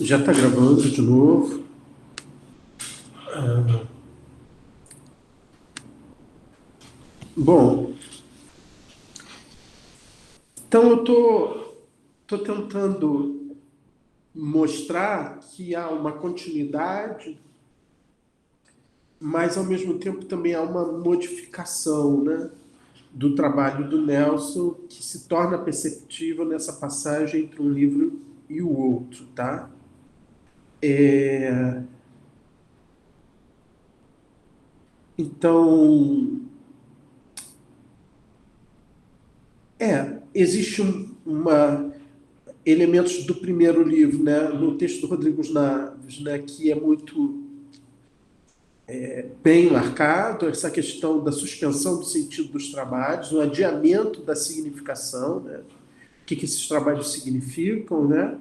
Já está gravando de novo. Bom, então eu tô tentando mostrar que há uma continuidade, mas ao mesmo tempo também há uma modificação, né, do trabalho do Nelson que se torna perceptível nessa passagem entre um livro e o outro, tá? É, então, existe uma elementos do primeiro livro, né, no texto do Rodrigo Naves, né, que é muito bem marcado, essa questão da suspensão do sentido dos trabalhos, o adiamento da significação, né, o que esses trabalhos significam, né,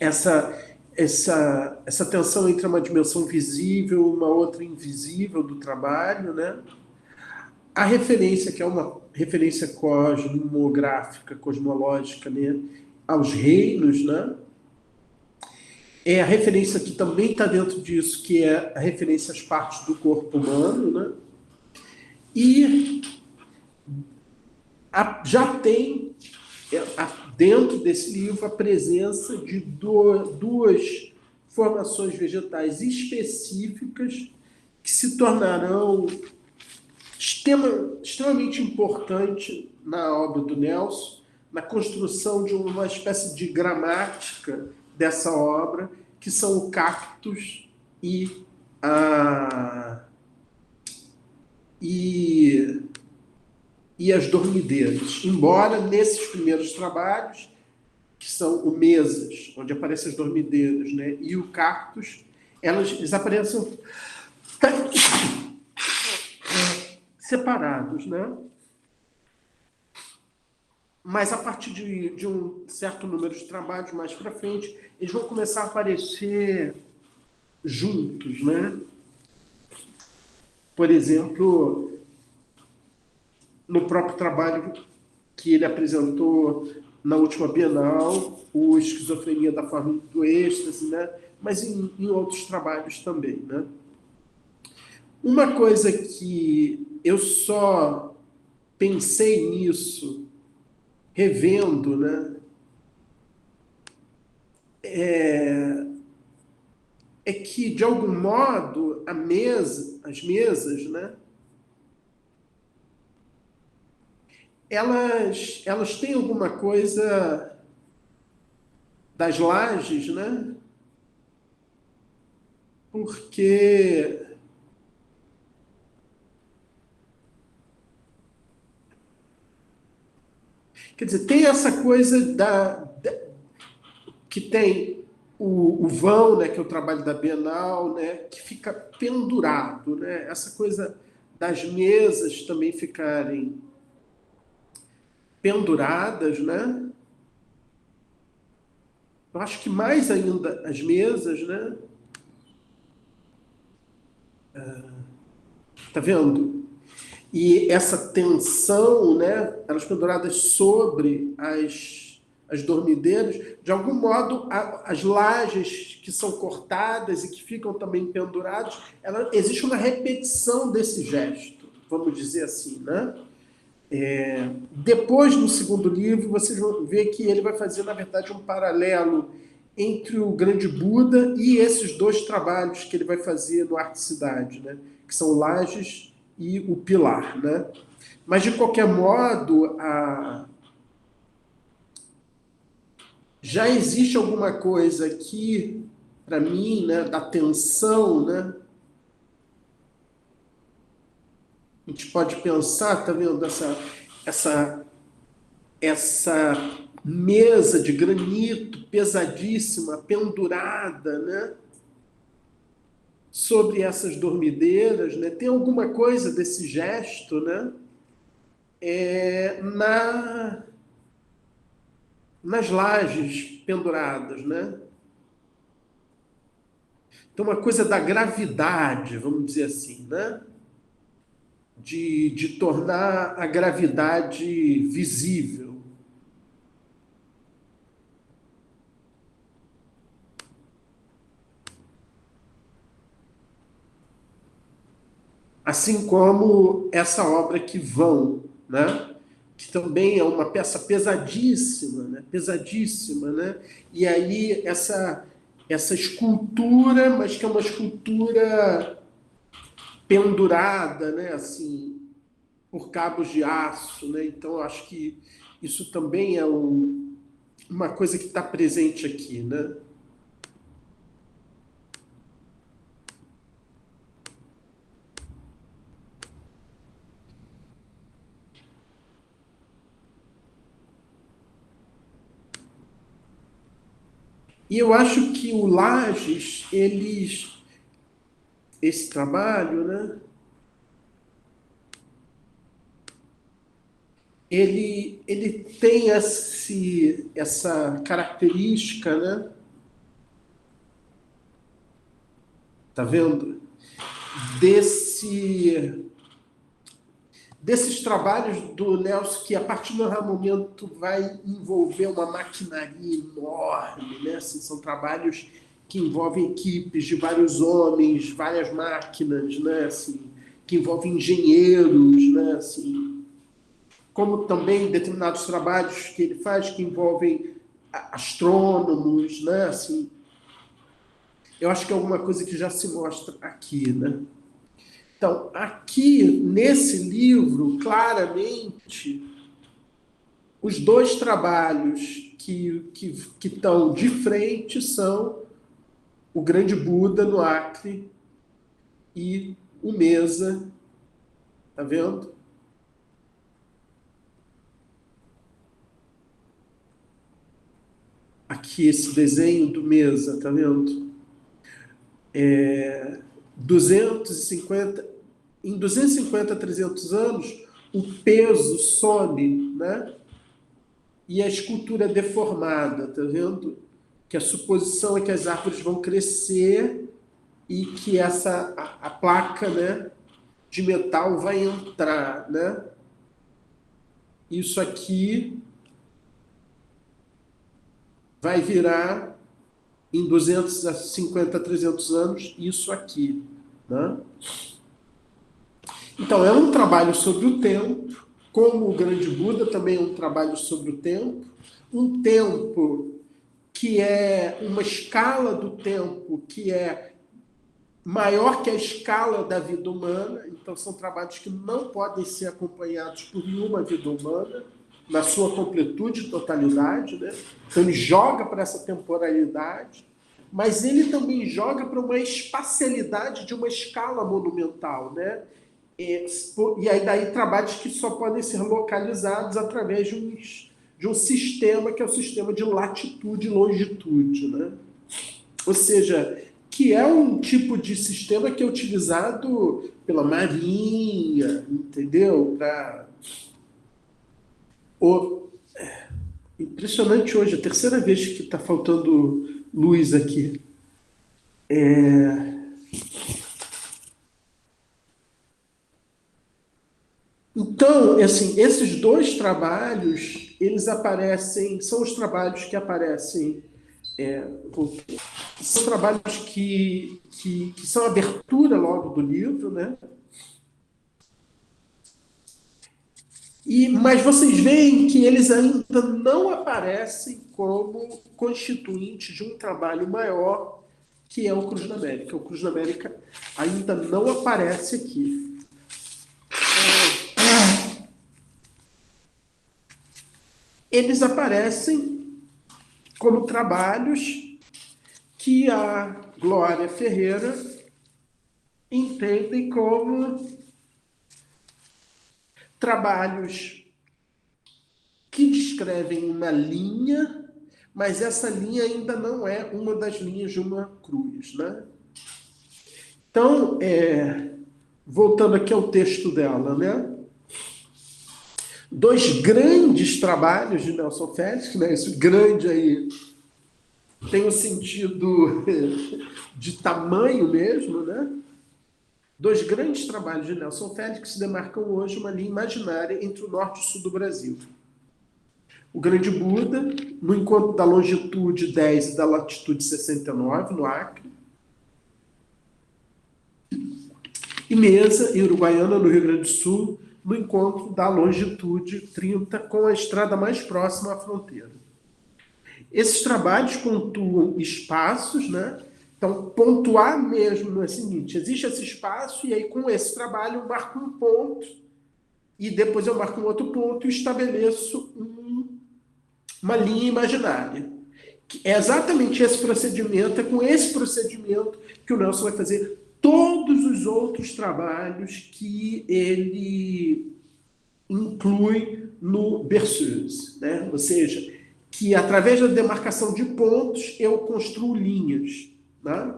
essa, essa tensão entre uma dimensão visível e uma outra invisível do trabalho, né, a referência, que é uma referência cosmográfica, cosmológica, né, aos reinos, né, é a referência que também está dentro disso, que é a referência às partes do corpo humano, né? E já tem dentro desse livro a presença de duas formações vegetais específicas que se tornarão extremamente importantes na obra do Nelson, na construção de uma espécie de gramática dessa obra, que são o cactus e a e, e as dormideiras. Embora nesses primeiros trabalhos, que são o Mesas, onde aparecem as dormideiras, né, e o cactus, eles apareçam separados, né? Mas a partir de um certo número de trabalhos mais para frente, eles vão começar a aparecer juntos, né? Por exemplo, no próprio trabalho que ele apresentou na última Bienal, o Esquizofrenia da Forma do Êxtase, né? Mas em outros trabalhos também, né? Uma coisa que eu só pensei nisso, revendo, né? É que, de algum modo, as mesas, né? Elas têm alguma coisa das lajes, né? Porque, quer dizer, tem essa coisa que tem o vão, né, que é o trabalho da Bienal, né, que fica pendurado, né? Essa coisa das mesas também ficarem penduradas, né? Eu acho que mais ainda as mesas, né? Tá vendo? E essa tensão, né, elas penduradas sobre as dormideiras, de algum modo, as lajes que são cortadas e que ficam também penduradas, existe uma repetição desse gesto, vamos dizer assim, né? Depois, no segundo livro, vocês vão ver que ele vai fazer, na verdade, um paralelo entre o Grande Buda e esses dois trabalhos que ele vai fazer no Arte Cidade, né? Que são Lages e o Pilar, né? Mas, de qualquer modo, já existe alguma coisa aqui, para mim, né, da tensão, né? A gente pode pensar, tá vendo, essa essa mesa de granito pesadíssima, pendurada, né, sobre essas dormideiras, né, tem alguma coisa desse gesto, né, na, nas lajes penduradas, né? Então, uma coisa da gravidade, vamos dizer assim, né? De tornar a gravidade visível. Assim como essa obra que Vão, né? Que também é uma peça pesadíssima, né? Pesadíssima, né? E aí essa escultura, mas que é uma escultura pendurada, né? Assim, por cabos de aço, né? Então eu acho que isso também é uma coisa que está presente aqui, né? E eu acho que o Lages, esse trabalho, né? Ele tem essa característica, né? Tá vendo? Desse, desses trabalhos do Nelson que a partir do momento vai envolver uma maquinaria enorme, né? Assim, são trabalhos que envolvem equipes de vários homens, várias máquinas, né? Assim, que envolvem engenheiros, né? Assim, como também determinados trabalhos que ele faz que envolvem astrônomos, né? Assim, eu acho que é alguma coisa que já se mostra aqui, né? Então, aqui nesse livro, claramente, os dois trabalhos que estão de frente são o Grande Buda no Acre e o Mesa, tá vendo? Aqui esse desenho do Mesa, tá vendo? 250, em 250 a 300 anos, o peso some, né? E a escultura é deformada, tá vendo? Que a suposição é que as árvores vão crescer e que a placa, né, de metal vai entrar, né? Isso aqui vai virar em 250 a 300 anos isso aqui, né? Então é um trabalho sobre o tempo, como o Grande Buda também é um trabalho sobre o tempo, um tempo que é uma escala do tempo que é maior que a escala da vida humana, então são trabalhos que não podem ser acompanhados por nenhuma vida humana, na sua completude e totalidade, né? Então ele joga para essa temporalidade, mas ele também joga para uma espacialidade de uma escala monumental, né? E aí daí trabalhos que só podem ser localizados através de um sistema que é o sistema de latitude e longitude, né? Ou seja, que é um tipo de sistema que é utilizado pela Marinha, entendeu? O... Impressionante hoje, a terceira vez que está faltando luz aqui. Então, assim, esses dois trabalhos, eles aparecem, são os trabalhos que aparecem, são trabalhos que são a abertura logo do livro, né? Mas vocês veem que eles ainda não aparecem como constituintes de um trabalho maior, que é o Cruz da América. O Cruz da América ainda não aparece aqui. Eles aparecem como trabalhos que a Glória Ferreira entende como trabalhos que descrevem uma linha, mas essa linha ainda não é uma das linhas de uma cruz, né? Então, voltando aqui ao texto dela, né? Dois grandes trabalhos de Nelson Félix, né? Esse grande aí tem o sentido de tamanho mesmo, né? Dois grandes trabalhos de Nelson Félix se demarcam hoje uma linha imaginária entre o norte e o sul do Brasil. O Grande Buda, no encontro da longitude 10 e da latitude 69, no Acre. E Mesa, em Uruguaiana, no Rio Grande do Sul, no encontro da longitude 30 com a estrada mais próxima à fronteira. Esses trabalhos pontuam espaços, né? Então, pontuar mesmo é o seguinte: existe esse espaço, e aí com esse trabalho eu marco um ponto, e depois eu marco um outro ponto e estabeleço uma linha imaginária. É exatamente esse procedimento, é com esse procedimento que o Nelson vai fazer todos os outros trabalhos que ele inclui no Berceuse, né? Ou seja, que através da demarcação de pontos eu construo linhas, né?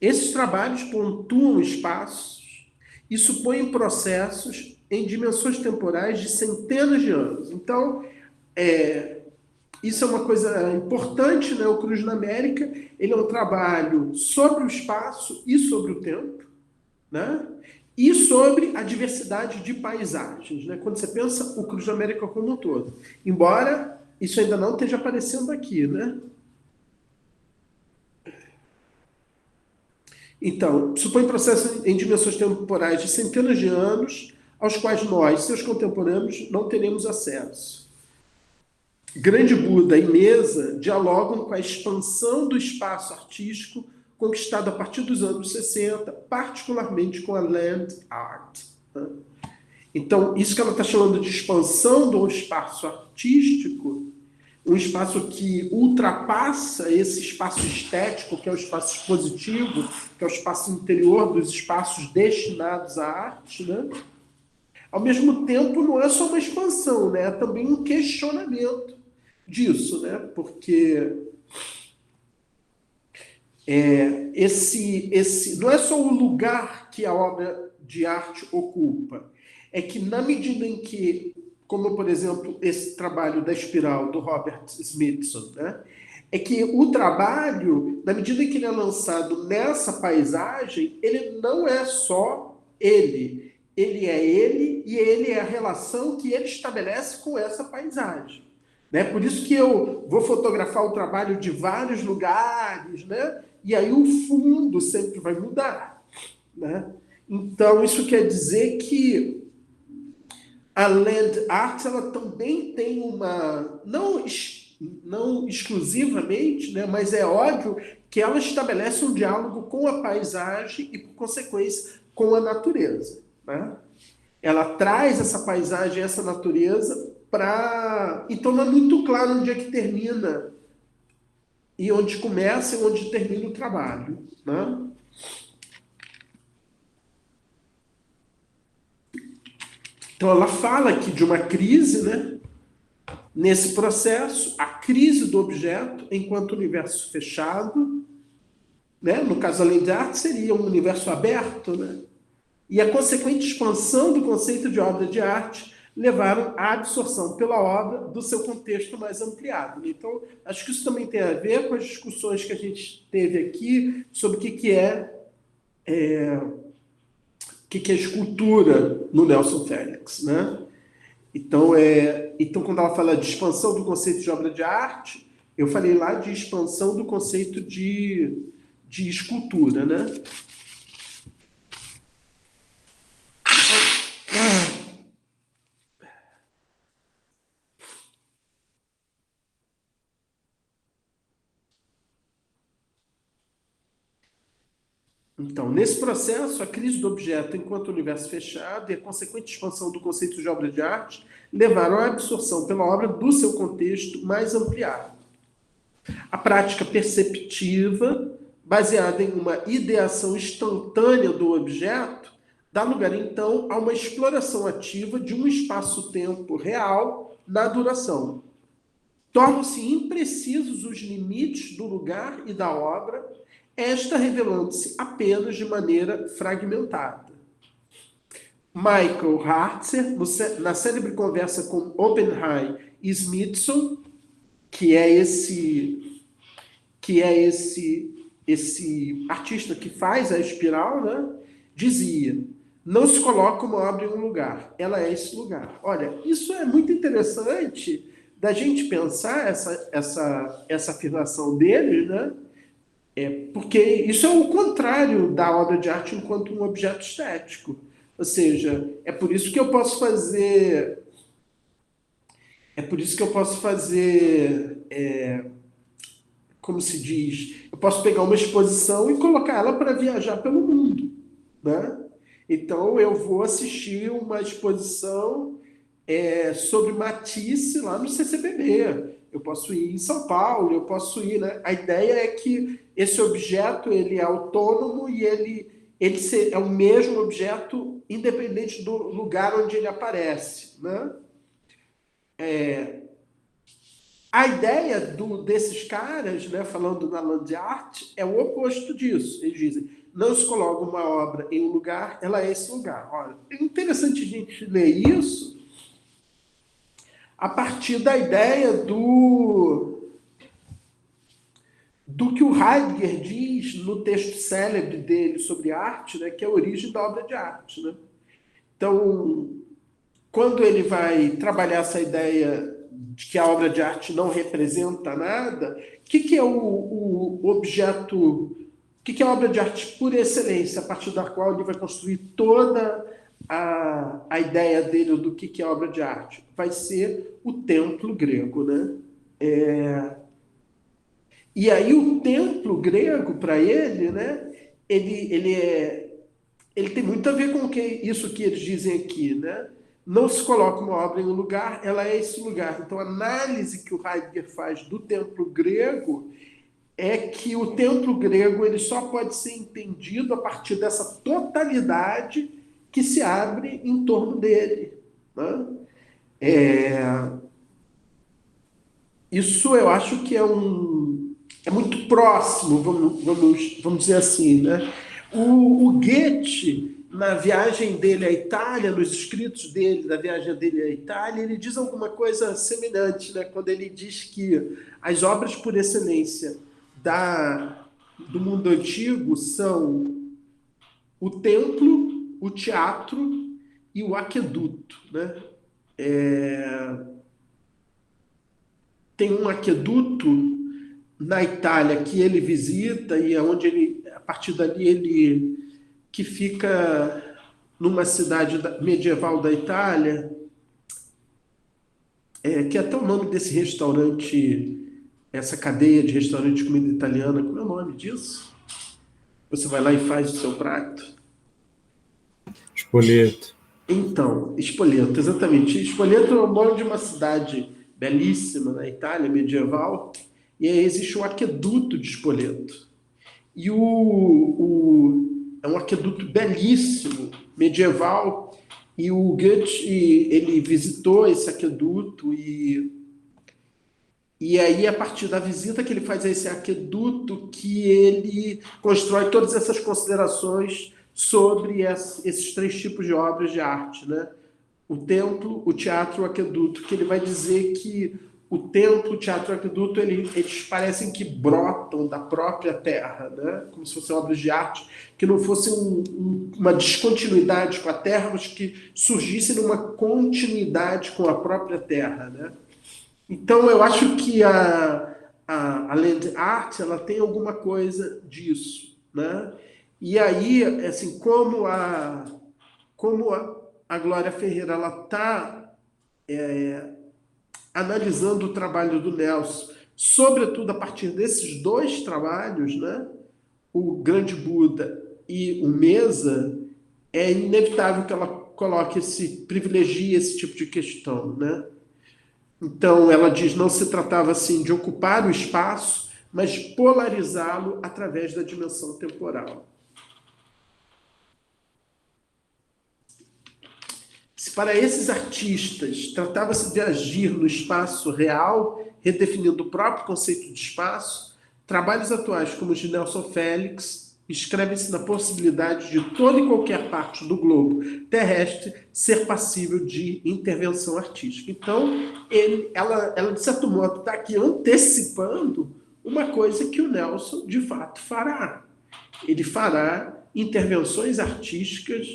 Esses trabalhos pontuam espaços e supõem processos em dimensões temporais de centenas de anos. Então, isso é uma coisa importante, né? O Cruz na América, ele é um trabalho sobre o espaço e sobre o tempo, né? E sobre a diversidade de paisagens, né? Quando você pensa o Cruz da América como um todo. Embora isso ainda não esteja aparecendo aqui, né? Então, supõe processo em dimensões temporais de centenas de anos, aos quais nós, seus contemporâneos, não teremos acesso. Grande Buda e Mesa dialogam com a expansão do espaço artístico conquistado a partir dos anos 60, particularmente com a land art. Então, isso que ela está chamando de expansão do espaço artístico, um espaço que ultrapassa esse espaço estético, que é o espaço expositivo, que é o espaço interior dos espaços destinados à arte, né? Ao mesmo tempo, não é só uma expansão, né? É também um questionamento disso, né? Porque esse não é só o lugar que a obra de arte ocupa, é que na medida em que, como por exemplo esse trabalho da espiral do Robert Smithson, né, é que o trabalho, na medida em que ele é lançado nessa paisagem, ele não é só ele é ele e ele é a relação que ele estabelece com essa paisagem. Né? Por isso que eu vou fotografar o trabalho de vários lugares, né? E aí o fundo sempre vai mudar. Né? Então, isso quer dizer que a land art ela também tem uma... Não exclusivamente, né? Mas é óbvio que ela estabelece um diálogo com a paisagem e, por consequência, com a natureza. Né? Ela traz essa paisagem, essa natureza para... Então não é muito claro onde é que termina e onde começa e onde termina o trabalho. Né? Então ela fala aqui de uma crise, né? Nesse processo, a crise do objeto enquanto universo fechado, né? No caso da lei de arte seria um universo aberto, né? E a consequente expansão do conceito de obra de arte levaram à absorção pela obra do seu contexto mais ampliado. Então, acho que isso também tem a ver com as discussões que a gente teve aqui sobre o que é escultura no Nelson Félix, né? Então, quando ela fala de expansão do conceito de obra de arte, eu falei lá de expansão do conceito de escultura, né? Então, nesse processo, a crise do objeto enquanto universo fechado e a consequente expansão do conceito de obra de arte levaram à absorção pela obra do seu contexto mais ampliado. A prática perceptiva, baseada em uma ideação instantânea do objeto, dá lugar, então, a uma exploração ativa de um espaço-tempo real na duração. Tornam-se imprecisos os limites do lugar e da obra, esta revelando-se apenas de maneira fragmentada. Michael Hartzer, na célebre conversa com Oppenheim e Smithson, que é esse artista que faz a espiral, né, dizia: não se coloca uma obra em um lugar, ela é esse lugar. Olha, isso é muito interessante da gente pensar essa afirmação dele, né? Porque isso é o contrário da obra de arte enquanto um objeto estético. Ou seja, é por isso que eu posso fazer. É por isso que eu posso fazer, como se diz, eu posso pegar uma exposição e colocar ela para viajar pelo mundo, né? Então eu vou assistir uma exposição sobre Matisse lá no CCBB. Eu posso ir em São Paulo, eu posso ir, né? A ideia é que esse objeto ele é autônomo e é o mesmo objeto independente do lugar onde ele aparece, né? A ideia desses caras, né, falando na Land Art, é o oposto disso. Eles dizem, não se coloca uma obra em um lugar, ela é esse lugar. Olha, é interessante a gente ler isso a partir da ideia do que o Heidegger diz no texto célebre dele sobre arte, né, que é a origem da obra de arte. Né? Então, quando ele vai trabalhar essa ideia de que a obra de arte não representa nada, o que é o objeto, o que é a obra de arte por excelência, a partir da qual ele vai construir toda a ideia dele do que é a obra de arte? Vai ser o templo grego, né? E aí o templo grego, para ele, né, ele tem muito a ver com isso que eles dizem aqui, né? Não se coloca uma obra em um lugar, ela é esse lugar. Então, a análise que o Heidegger faz do templo grego é que o templo grego ele só pode ser entendido a partir dessa totalidade que se abre em torno dele. Né? Isso eu acho que é muito próximo, vamos dizer assim. Né? O Goethe, na viagem dele à Itália, nos escritos dele, da viagem dele à Itália, ele diz alguma coisa semelhante, né? Quando ele diz que as obras por excelência do mundo antigo são o templo, o teatro e o aqueduto. Né? Tem um aqueduto na Itália que ele visita e é onde a partir dali que fica numa cidade medieval da Itália, que é até o nome desse restaurante, essa cadeia de restaurante de comida italiana, como é o nome disso? Você vai lá e faz o seu prato. Spoleto. Então, Spoleto, exatamente. Spoleto é o nome de uma cidade belíssima na Itália medieval, e aí existe um aqueduto de Spoleto. E é um aqueduto belíssimo, medieval, e o Goethe, ele visitou esse aqueduto e aí, a partir da visita que ele faz a esse aqueduto, que ele constrói todas essas considerações sobre esses três tipos de obras de arte, né? O templo, o teatro e o aqueduto, que ele vai dizer que o templo, o teatro e o aqueduto, eles parecem que brotam da própria terra, né? Como se fossem obras de arte, que não fossem uma descontinuidade com a terra, mas que surgissem numa continuidade com a própria terra, né? Então, eu acho que a land art ela tem alguma coisa disso, né? E aí, assim, como a Glória Ferreira ela está analisando o trabalho do Nelson, sobretudo a partir desses dois trabalhos, né? O Grande Buda e o Mesa, é inevitável que ela privilegie esse tipo de questão, né? Então, ela diz, não se tratava assim de ocupar o espaço, mas polarizá-lo através da dimensão temporal. Se para esses artistas tratava-se de agir no espaço real, redefinindo o próprio conceito de espaço, trabalhos atuais como os de Nelson Félix escrevem-se na possibilidade de toda e qualquer parte do globo terrestre ser passível de intervenção artística. Então, ela de certo modo, está aqui antecipando uma coisa que o Nelson, de fato, fará. Ele fará intervenções artísticas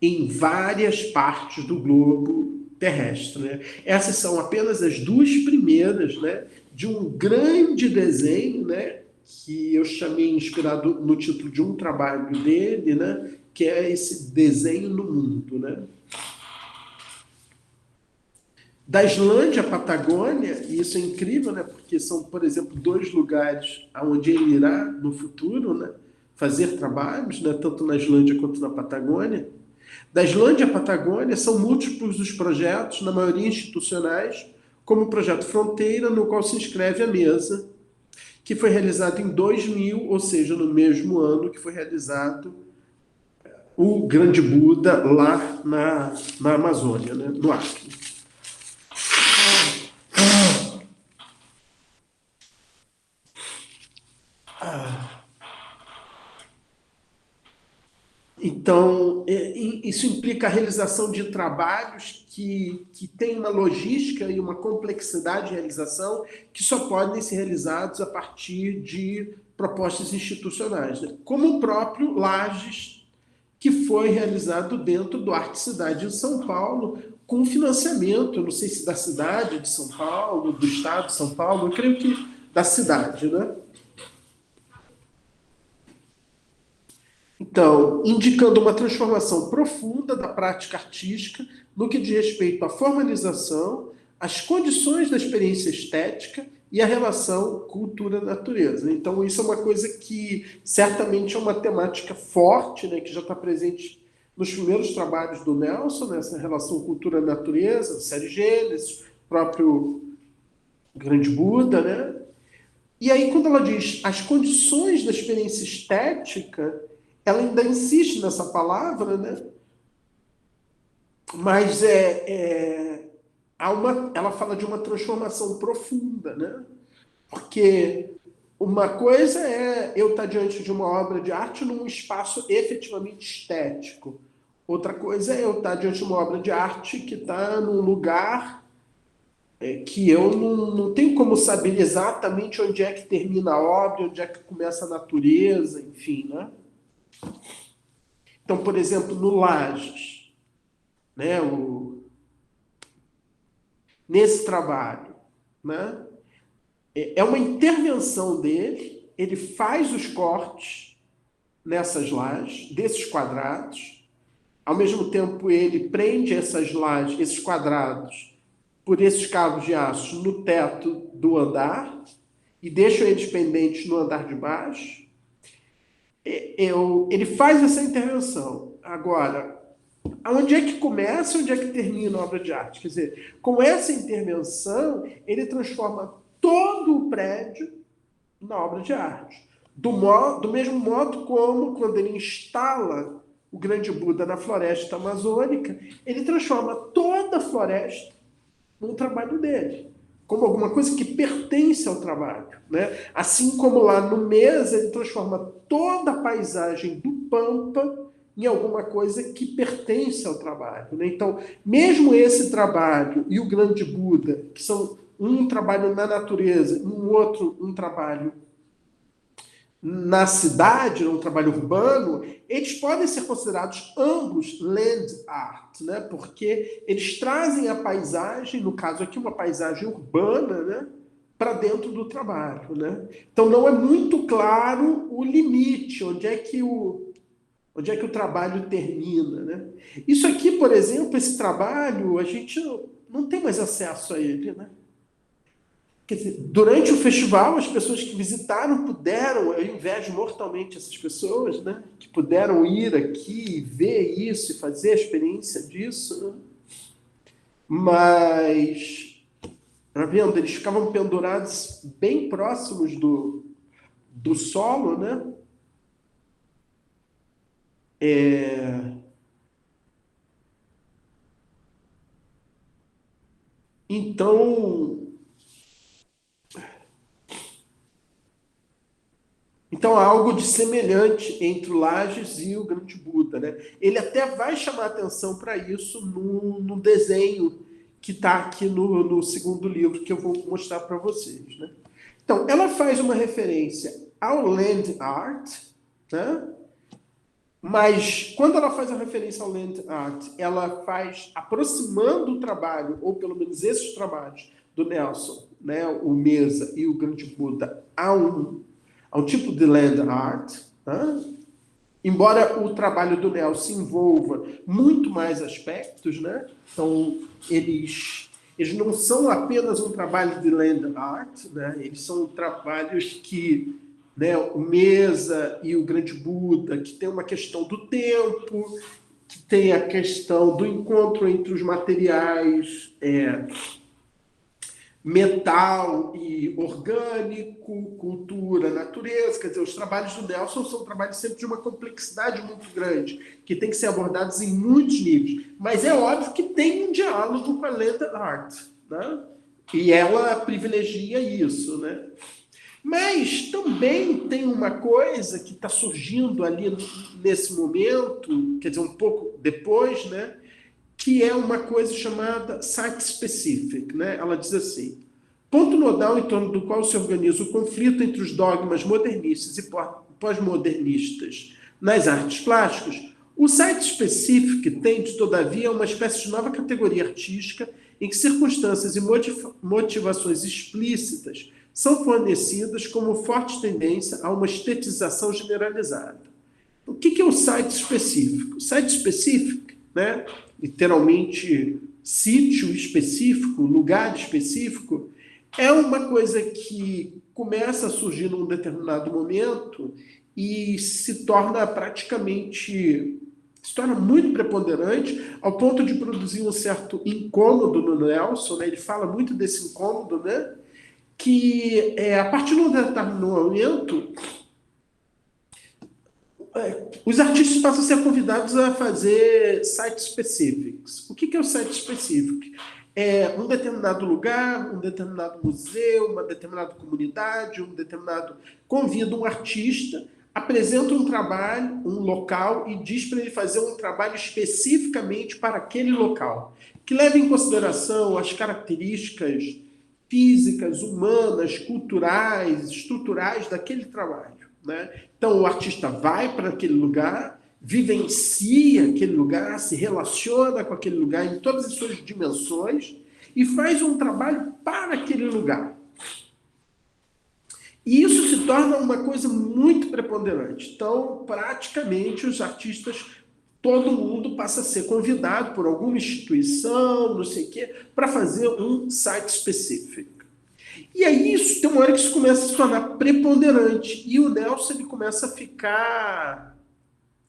em várias partes do globo terrestre. Né? Essas são apenas as duas primeiras, né, de um grande desenho, né, que eu chamei inspirado no título de um trabalho dele, né? Que é esse desenho no mundo, né? Da Islândia à Patagônia, e isso é incrível, né? Porque são, por exemplo, dois lugares onde ele irá, no futuro, né? Fazer trabalhos, né? Tanto na Islândia quanto na Patagônia. Da Islândia à Patagônia, são múltiplos os projetos, na maioria institucionais, como o Projeto Fronteira, no qual se inscreve a mesa, que foi realizado em 2000, ou seja, no mesmo ano que foi realizado o Grande Buda lá na Amazônia, né? No Acre. Então, isso implica a realização de trabalhos que têm uma logística e uma complexidade de realização que só podem ser realizados a partir de propostas institucionais, né? Como o próprio Lages, que foi realizado dentro do Arte Cidade em São Paulo, com financiamento, não sei se da cidade de São Paulo, do estado de São Paulo, eu creio que da cidade, né? Então, indicando uma transformação profunda da prática artística no que diz respeito à formalização, às condições da experiência estética e à relação cultura-natureza. Então, isso é uma coisa que certamente é uma temática forte, né, que já está presente nos primeiros trabalhos do Nelson, nessa relação cultura-natureza, série Gênesis, próprio Grande Buda, né? E aí, quando ela diz as condições da experiência estética, ela ainda insiste nessa palavra, né? Mas ela fala de uma transformação profunda, né? Porque uma coisa é eu estar diante de uma obra de arte num espaço efetivamente estético. Outra coisa é eu estar diante de uma obra de arte que está num lugar que eu não tenho como saber exatamente onde é que termina a obra, onde é que começa a natureza, enfim, né? Então, por exemplo, no Lages, né, nesse trabalho, né, é uma intervenção dele, ele faz os cortes nessas lajes, desses quadrados, ao mesmo tempo ele prende essas lajes, esses quadrados, por esses cabos de aço no teto do andar e deixa eles pendentes no andar de baixo. Ele faz essa intervenção. Agora, onde é que começa e onde é que termina a obra de arte? Quer dizer, com essa intervenção, ele transforma todo o prédio na obra de arte. Do mesmo modo como, quando ele instala o Grande Buda na floresta amazônica, ele transforma toda a floresta no trabalho dele, como alguma coisa que pertence ao trabalho, né? Assim como lá no Mesa, ele transforma toda a paisagem do Pampa em alguma coisa que pertence ao trabalho, né? Então, mesmo esse trabalho e o Grande Buda, que são um trabalho na natureza, um outro um trabalho na cidade, um trabalho urbano, eles podem ser considerados ambos land art, né? Porque eles trazem a paisagem, no caso aqui uma paisagem urbana, né? Para dentro do trabalho, né? Então não é muito claro o limite, onde é que o trabalho termina, né? Isso aqui, por exemplo, esse trabalho, a gente não tem mais acesso a ele, né? Quer dizer, durante o festival, as pessoas que visitaram puderam, eu invejo mortalmente essas pessoas, né? Que puderam ir aqui, ver isso e fazer a experiência disso, né? Mas, tá vendo? Eles ficavam pendurados bem próximos do solo, né? Então, há algo de semelhante entre o Lages e o Grande Buda, né? Ele até vai chamar atenção para isso no desenho que está aqui no segundo livro que eu vou mostrar para vocês, né? Então, ela faz uma referência ao land art, né? Mas quando ela faz a referência ao land art, ela faz aproximando o trabalho, ou pelo menos esses trabalhos do Nelson, né, o Mesa e o Grande Buda, ao tipo de land art, tá? Embora o trabalho do Nelson envolva muito mais aspectos, né? Então, eles não são apenas um trabalho de land art, né? Eles são trabalhos que, né, o Mesa e o Grande Buda, que tem uma questão do tempo, que tem a questão do encontro entre os materiais metal e orgânico, cultura, natureza. Quer dizer, os trabalhos do Nelson são trabalhos sempre de uma complexidade muito grande, que tem que ser abordados em muitos níveis. Mas é óbvio que tem um diálogo com a land art, né? E ela privilegia isso, né? Mas também tem uma coisa que está surgindo ali nesse momento, quer dizer, um pouco depois, né? Que é uma coisa chamada site-specific, né? Ela diz assim: ponto nodal em torno do qual se organiza o conflito entre os dogmas modernistas e pós-modernistas nas artes plásticas, o site-specific tende, todavia, a uma espécie de nova categoria artística em que circunstâncias e motivações explícitas são fornecidas como forte tendência a uma estetização generalizada. O que é o site específico? O site específico, né, literalmente sítio específico, lugar específico, é uma coisa que começa a surgir num determinado momento e se torna muito preponderante, ao ponto de produzir um certo incômodo no Nelson, né? Ele fala muito desse incômodo, né? Que a partir de um determinado momento os artistas passam a ser convidados a fazer site specifics. O que é o site specific? É um determinado lugar, um determinado museu, uma determinada comunidade, um determinado... Convida um artista, apresenta um trabalho, um local, e diz para ele fazer um trabalho especificamente para aquele local, que leva em consideração as características físicas, humanas, culturais, estruturais daquele trabalho, né? Então, o artista vai para aquele lugar, vivencia aquele lugar, se relaciona com aquele lugar em todas as suas dimensões e faz um trabalho para aquele lugar. E isso se torna uma coisa muito preponderante. Então, praticamente, os artistas, todo mundo passa a ser convidado por alguma instituição, não sei o quê, para fazer um site específico. E aí isso tem uma hora que isso começa a se tornar preponderante. E o Nelson ele começa a ficar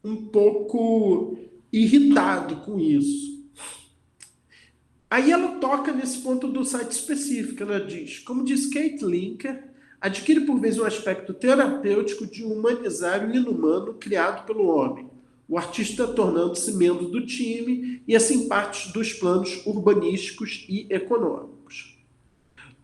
um pouco irritado com isso. Aí ela toca nesse ponto do site específico. Ela diz, como diz Kate Linker, adquire por vezes um aspecto terapêutico de humanizar o inumano criado pelo homem, o artista tornando-se membro do time e assim parte dos planos urbanísticos e econômicos.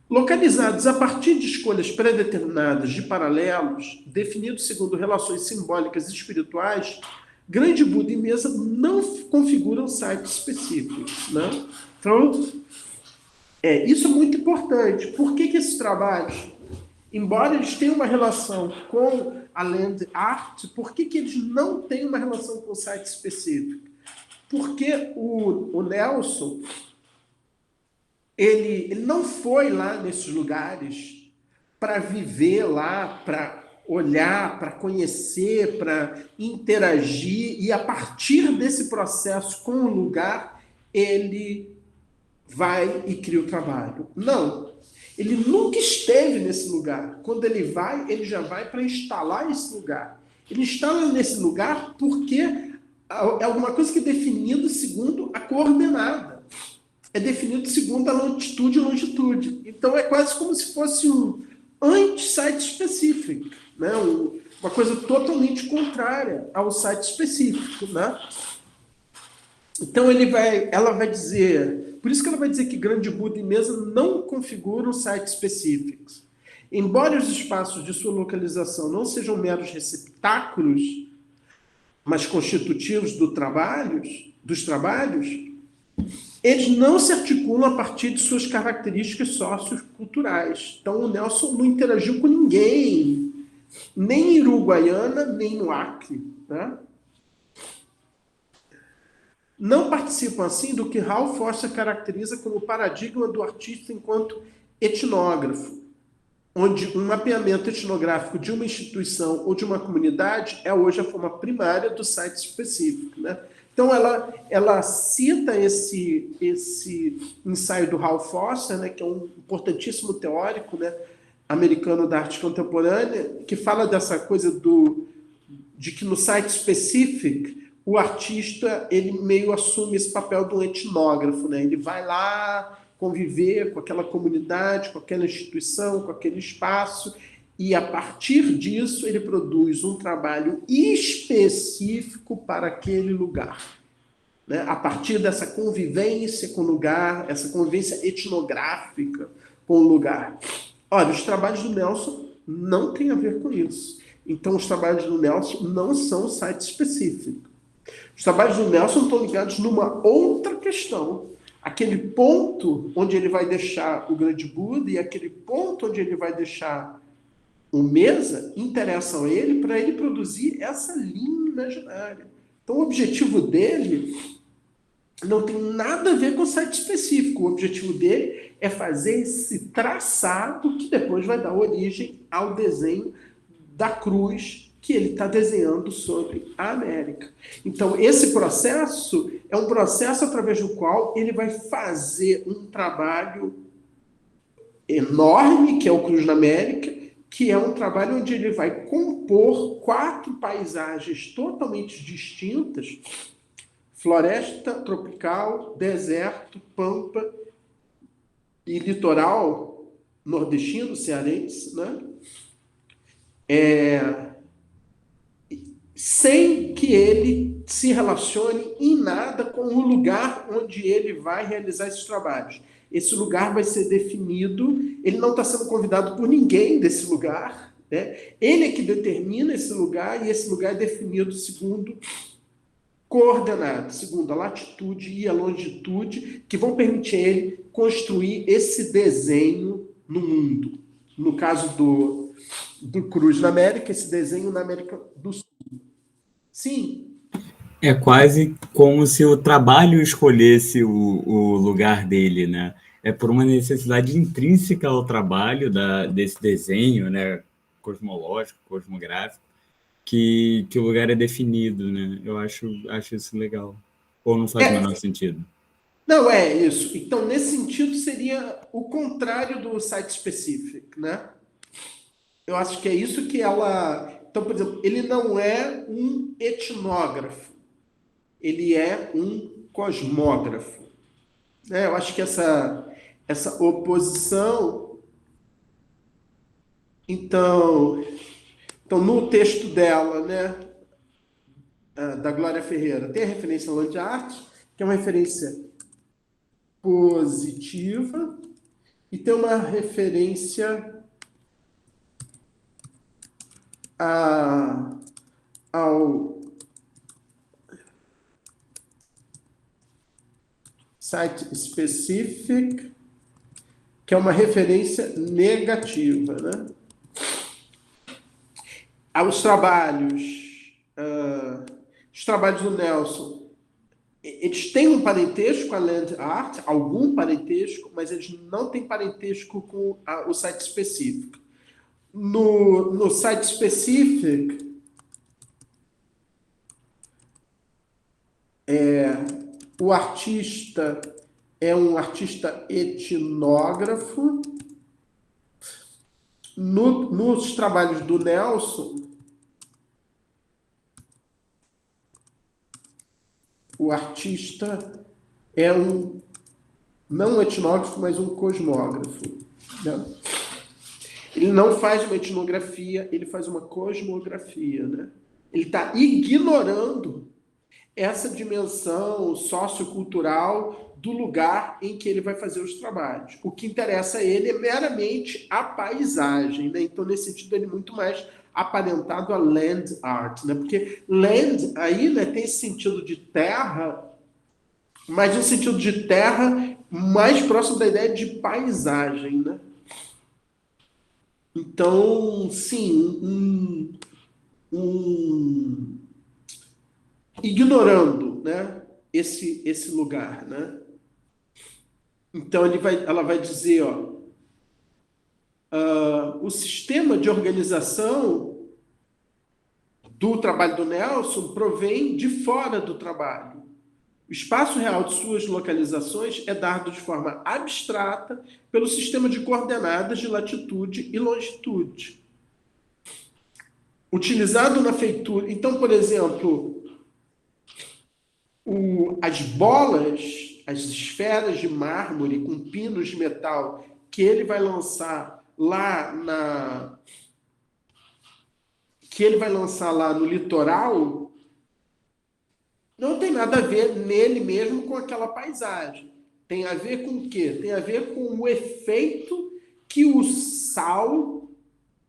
Localizados a partir de escolhas pré-determinadas de paralelos, definidos segundo relações simbólicas e espirituais, Grande Buda e Mesa não configuram sites específicos, né? Então, isso é muito importante. Por que esses trabalhos, embora eles tenham uma relação com a land art, por que eles não têm uma relação com o site específico? Porque o Nelson... Ele não foi lá nesses lugares para viver lá, para olhar, para conhecer, para interagir, e a partir desse processo com o lugar, ele vai e cria o trabalho. Não. Ele nunca esteve nesse lugar. Quando ele já vai para instalar esse lugar. Ele instala nesse lugar porque é alguma coisa que é definido segundo a coordenada. É definido segundo a latitude e longitude. Então, é quase como se fosse um anti-site específico, né? Uma coisa totalmente contrária ao site específico, né? Então, ela vai dizer... Por isso que ela vai dizer que Grande Buda e Mesa não configuram sites específicos. Embora os espaços de sua localização não sejam meros receptáculos, mas constitutivos dos trabalhos, eles não se articulam a partir de suas características socioculturais. Então, o Nelson não interagiu com ninguém, nem em Uruguaiana, nem no Acre, né? Não participam, assim, do que Ralph Foster caracteriza como paradigma do artista enquanto etnógrafo. onde um mapeamento etnográfico de uma instituição ou de uma comunidade é hoje a forma primária do site específico, né? Então, ela cita esse ensaio do Hal Foster, né, que é um importantíssimo teórico, né, americano da arte contemporânea, que fala dessa coisa de que no site específico o artista ele meio assume esse papel do etnógrafo, né? Ele vai lá conviver com aquela comunidade, com aquela instituição, com aquele espaço, e a partir disso ele produz um trabalho específico para aquele lugar, né? A partir dessa convivência com o lugar, essa convivência etnográfica com o lugar. Olha, os trabalhos do Nelson não têm a ver com isso. Então, os trabalhos do Nelson não são site específico. Os trabalhos do Nelson estão ligados numa outra questão. Aquele ponto onde ele vai deixar o grande Buda e aquele ponto onde ele vai deixar o Mesa interessam a ele para ele produzir essa linha imaginária. Então, o objetivo dele não tem nada a ver com o site específico. O objetivo dele é fazer esse traçado que depois vai dar origem ao desenho da cruz que ele está desenhando sobre a América. Então, esse processo é um processo através do qual ele vai fazer um trabalho enorme, que é o Cruz na América, que é um trabalho onde ele vai compor 4 paisagens totalmente distintas: floresta tropical, deserto, pampa e litoral nordestino, cearense, né? Sem que ele se relacione em nada com o lugar onde ele vai realizar esses trabalhos. Esse lugar vai ser definido, ele não está sendo convidado por ninguém desse lugar, né? Ele é que determina esse lugar, e esse lugar é definido segundo coordenadas, segundo a latitude e a longitude, que vão permitir ele construir esse desenho no mundo. No caso do Cruz na América, esse desenho na América do Sul. Sim. É quase como se o trabalho escolhesse o lugar dele, né? É por uma necessidade intrínseca ao trabalho desse desenho, né? Cosmológico, cosmográfico, que o lugar é definido, né? Eu acho isso legal. Ou não faz o menor sentido? Não, é isso. Então, nesse sentido, seria o contrário do site específico, né? Eu acho que é isso que ela... Então, por exemplo, ele não é um etnógrafo, ele é um cosmógrafo. Eu acho que essa oposição... Então, no texto dela, né, da Glória Ferreira, tem a referência ao Land Art, que é uma referência positiva, e tem uma referência ao site specific, que é uma referência negativa, né? Os trabalhos do Nelson, eles têm um parentesco com a Land Art, algum parentesco, mas eles não têm parentesco com o site específico. No site específico, o artista é um artista etnógrafo. Nos trabalhos do Nelson, o artista é não um etnógrafo, mas um cosmógrafo, né? Ele não faz uma etnografia, ele faz uma cosmografia, né? Ele está ignorando essa dimensão sociocultural do lugar em que ele vai fazer os trabalhos. O que interessa a ele é meramente a paisagem, né? Então, nesse sentido, ele é muito mais aparentado a land art, né? Porque land aí, né, tem esse sentido de terra, mas um sentido de terra mais próximo da ideia de paisagem, né? Então, sim, ignorando, né, esse lugar, né? Então ela vai dizer, o sistema de organização do trabalho do Nelson provém de fora do trabalho. O espaço real de suas localizações é dado de forma abstrata pelo sistema de coordenadas de latitude e longitude. Utilizado na feitura... Então, por exemplo, as bolas, as esferas de mármore com pinos de metal que ele vai lançar lá no litoral, não tem nada a ver nele mesmo com aquela paisagem. Tem a ver com o quê? Tem a ver com o efeito que o sal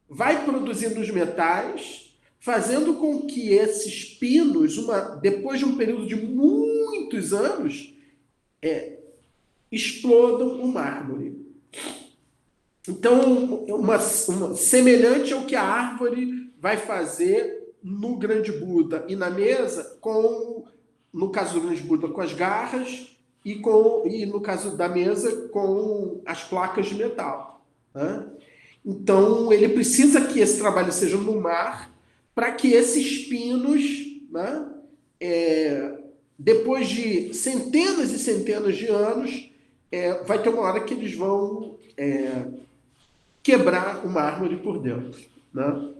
vai produzir nos metais, fazendo com que esses pinos, depois de um período de muitos anos, explodam o mármore. Então, semelhante ao que a árvore vai fazer no Grande Buda e na mesa, no caso do Grande Buda, com as garras, e no caso da mesa, com as placas de metal. Né? Então, ele precisa que esse trabalho seja no mar, para que esses pinos, né, depois de centenas e centenas de anos, vai ter uma hora que eles vão quebrar o mármore por dentro. Né?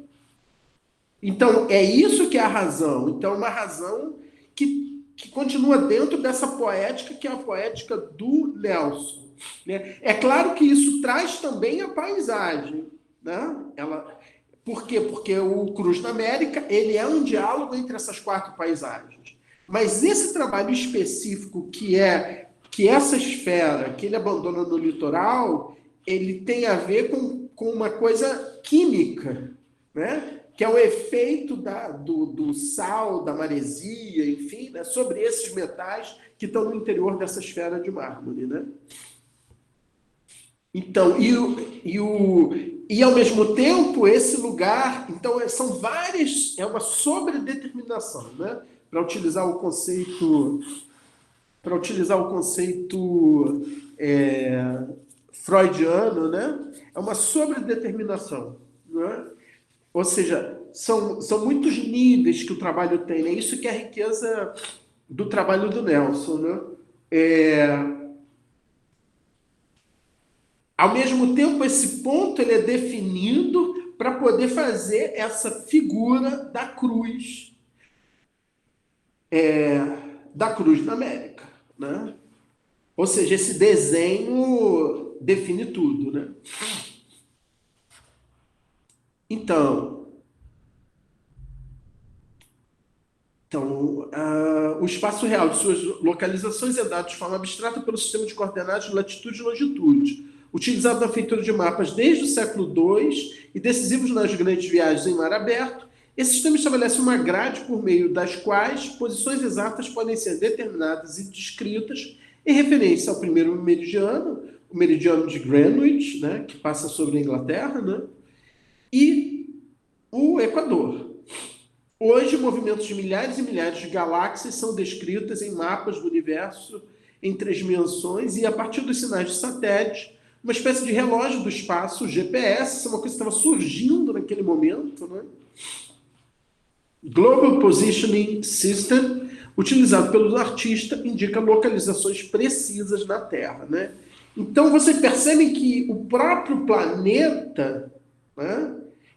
Então, é isso que é a razão. Então, uma razão que continua dentro dessa poética, que é a poética do Nelson. Né? É claro que isso traz também a paisagem. Né? Por quê? Porque o Cruz na América ele é um diálogo entre essas quatro paisagens. Mas esse trabalho específico que essa esfera que ele abandona no litoral, ele tem a ver com uma coisa química, né? Que é o efeito do sal, da maresia, enfim, né? Sobre esses metais que estão no interior dessa esfera de mármore. Né? Então, e ao mesmo tempo, esse lugar, então, são várias, é uma sobredeterminação, né? Para utilizar o conceito freudiano, né? É uma sobredeterminação, né? Ou seja, são muitos níveis que o trabalho tem, né? Isso que é a riqueza do trabalho do Nelson, né? Ao mesmo tempo, esse ponto ele é definido para poder fazer essa figura da cruz na América, né? Ou seja, esse desenho define tudo, né? Então, o espaço real de suas localizações é dado de forma abstrata pelo sistema de coordenadas de latitude e longitude, utilizado na feitura de mapas desde o século II e decisivos nas grandes viagens em mar aberto. Esse sistema estabelece uma grade por meio das quais posições exatas podem ser determinadas e descritas em referência ao primeiro meridiano, o meridiano de Greenwich, né, que passa sobre a Inglaterra, né, e o Equador. Hoje, movimentos de milhares e milhares de galáxias são descritas em mapas do universo em 3 dimensões e, a partir dos sinais de satélite, uma espécie de relógio do espaço, o GPS, isso é uma coisa que estava surgindo naquele momento, né? Global Positioning System, utilizado pelo artista, indica localizações precisas na Terra, né? Então, você percebe que o próprio planeta, né?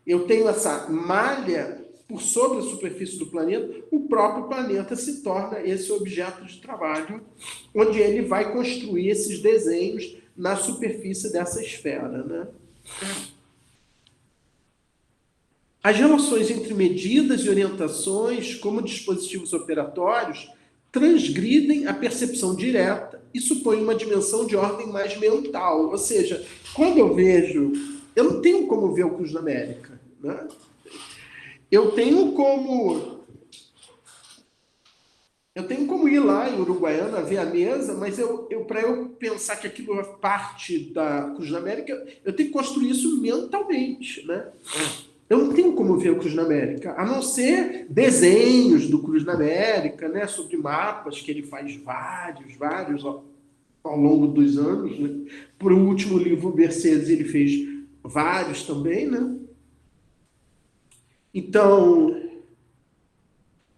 Eu tenho essa malha por sobre a superfície do planeta, o próprio planeta se torna esse objeto de trabalho, onde ele vai construir esses desenhos na superfície dessa esfera, né? As relações entre medidas e orientações, como dispositivos operatórios, transgridem a percepção direta e supõem uma dimensão de ordem mais mental. Ou seja, quando eu vejo... Eu não tenho como ver o Cruz da América, né? Eu tenho como ir lá em Uruguaiana, ver a mesa, mas para eu pensar que aquilo é parte da Cruz da América, eu tenho que construir isso mentalmente, né? Eu não tenho como ver o Cruz da América, a não ser desenhos do Cruz da América, né? Sobre mapas que ele faz vários ao longo dos anos, né? Por o último livro, Mercedes, ele fez vários também, né? Então,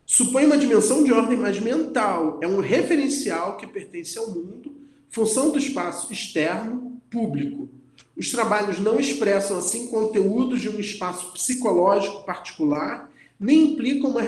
supõe uma dimensão de ordem mais mental, é um referencial que pertence ao mundo, função do espaço externo, público. Os trabalhos não expressam, assim, conteúdos de um espaço psicológico particular, nem implicam uma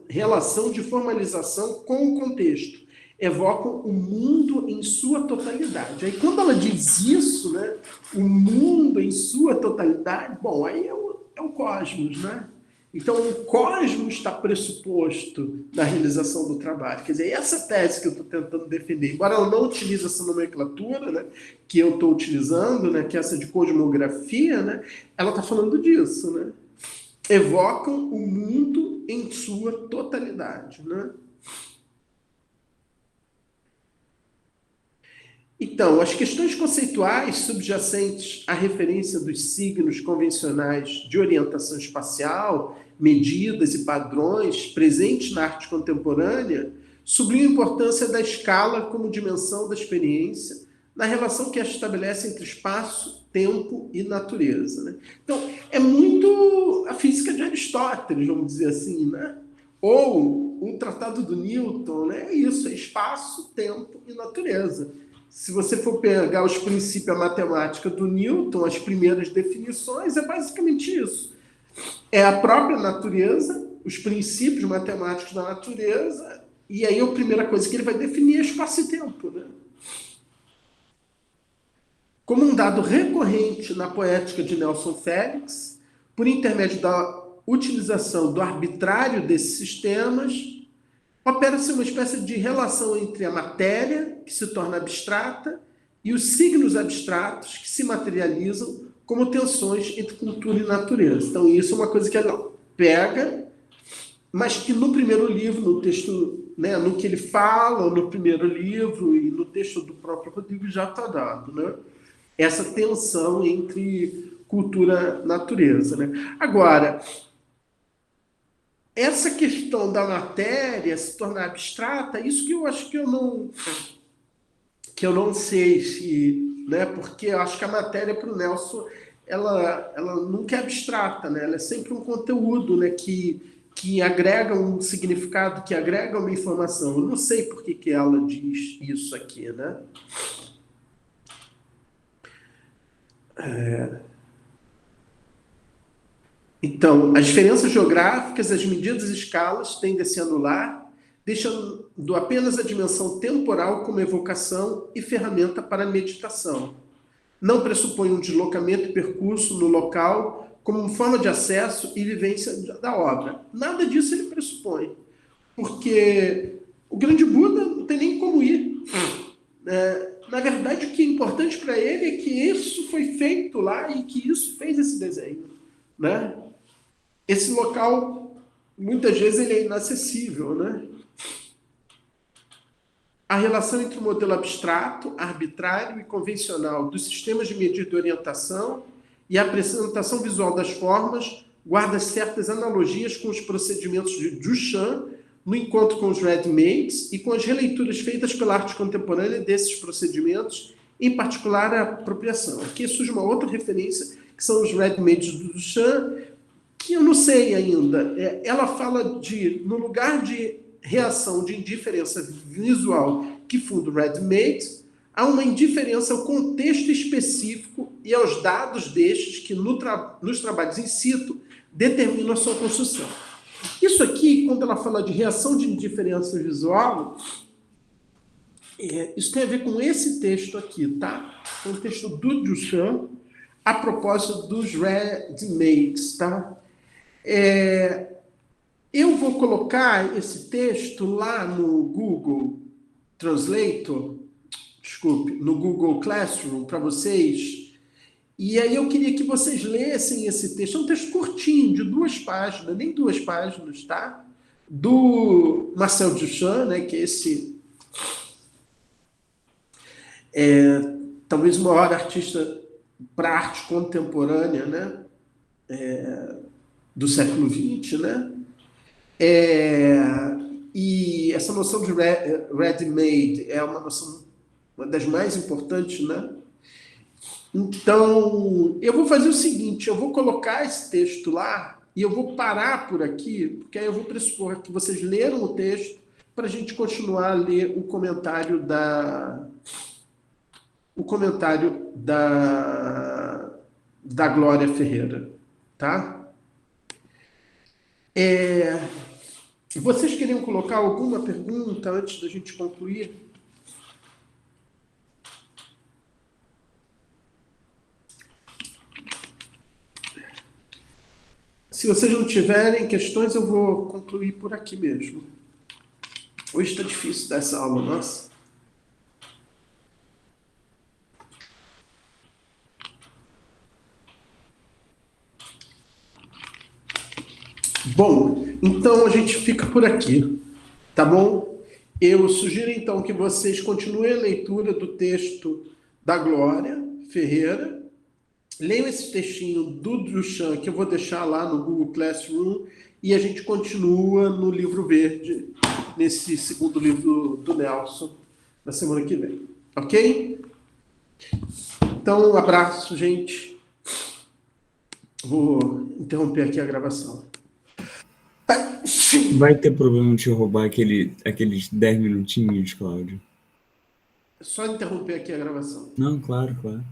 relação de formalização com o contexto. Evocam o mundo em sua totalidade. Aí, quando ela diz isso, né, o mundo em sua totalidade, bom, aí é o cosmos, né? Então, o cosmos está pressuposto na realização do trabalho. Quer dizer, essa tese que eu estou tentando defender, embora ela não utilize essa nomenclatura, né, que eu estou utilizando, né, que é essa de cosmografia, né, ela está falando disso, né? Evocam o mundo em sua totalidade, né? Então, as questões conceituais subjacentes à referência dos signos convencionais de orientação espacial, medidas e padrões presentes na arte contemporânea sublinham a importância da escala como dimensão da experiência na relação que a estabelece entre espaço, tempo e natureza, né? Então, é muito a física de Aristóteles, vamos dizer assim, né? Ou um tratado do Newton, né? É isso, é espaço, tempo e natureza. Se você for pegar os princípios da matemática do Newton, as primeiras definições, é basicamente isso. É a própria natureza, os princípios matemáticos da natureza, e aí a primeira coisa que ele vai definir é espaço e tempo, né? Como um dado recorrente na poética de Nelson Félix, por intermédio da utilização do arbitrário desses sistemas, opera-se uma espécie de relação entre a matéria, que se torna abstrata, e os signos abstratos que se materializam como tensões entre cultura e natureza. Então, isso é uma coisa que ela pega, mas que no primeiro livro, no texto, né, no que ele fala, no primeiro livro e no texto do próprio Rodrigo já está dado, né? Essa tensão entre cultura e natureza, né? Agora, essa questão da matéria se tornar abstrata, isso que eu acho que eu não sei se, né, porque eu acho que a matéria para o Nelson ela nunca é abstrata, né? Ela é sempre um conteúdo, né, que agrega um significado, que agrega uma informação. Eu não sei por que ela diz isso aqui, né? Então, as diferenças geográficas, as medidas e escalas tendem a se anular, deixando apenas a dimensão temporal como evocação e ferramenta para a meditação. Não pressupõe um deslocamento e percurso no local como forma de acesso e vivência da obra. Nada disso ele pressupõe, porque o grande Buda não tem nem como ir. Na verdade, o que é importante para ele é que isso foi feito lá e que isso fez esse desenho, né? Esse local, muitas vezes, ele é inacessível, né? A relação entre o modelo abstrato, arbitrário e convencional dos sistemas de medida e orientação e a apresentação visual das formas guarda certas analogias com os procedimentos de Duchamp no encontro com os ready-mades e com as releituras feitas pela arte contemporânea desses procedimentos, em particular a apropriação. Aqui surge uma outra referência, que são os ready-mades do Duchamp, que eu não sei ainda. Ela fala de, no lugar de reação de indiferença visual que funda o ready-made, há uma indiferença ao contexto específico e aos dados destes que nos trabalhos in situ determinam a sua construção. Isso aqui, quando ela fala de reação de indiferença visual, isso tem a ver com esse texto aqui, tá? É um texto do Duchamp, a propósito dos ready-mades, tá? Eu vou colocar esse texto lá no Google Translator, desculpe, no Google Classroom para vocês. E aí eu queria que vocês lessem esse texto. É um texto curtinho, de 2 páginas, nem 2 páginas, tá? Do Marcel Duchamp, né, que é esse... talvez o maior artista para arte contemporânea, né? Do século XX, né? E essa noção de ready-made é uma noção, uma das mais importantes, né? Então, eu vou fazer o seguinte, eu vou colocar esse texto lá e eu vou parar por aqui, porque aí eu vou pressupor que vocês leram o texto para a gente continuar a ler o comentário da Glória Ferreira, tá? Vocês queriam colocar alguma pergunta antes da gente concluir? Se vocês não tiverem questões, eu vou concluir por aqui mesmo. Hoje está difícil dessa aula, nossa. Bom, então a gente fica por aqui, tá bom? Eu sugiro então que vocês continuem a leitura do texto da Glória Ferreira. Leiam esse textinho do Duchamp, que eu vou deixar lá no Google Classroom, e a gente continua no livro verde, nesse segundo livro do Nelson, na semana que vem. Ok? Então, um abraço, gente. Vou interromper aqui a gravação. Vai ter problema de roubar aqueles 10 minutinhos, Cláudio? É só interromper aqui a gravação. Não, claro, claro.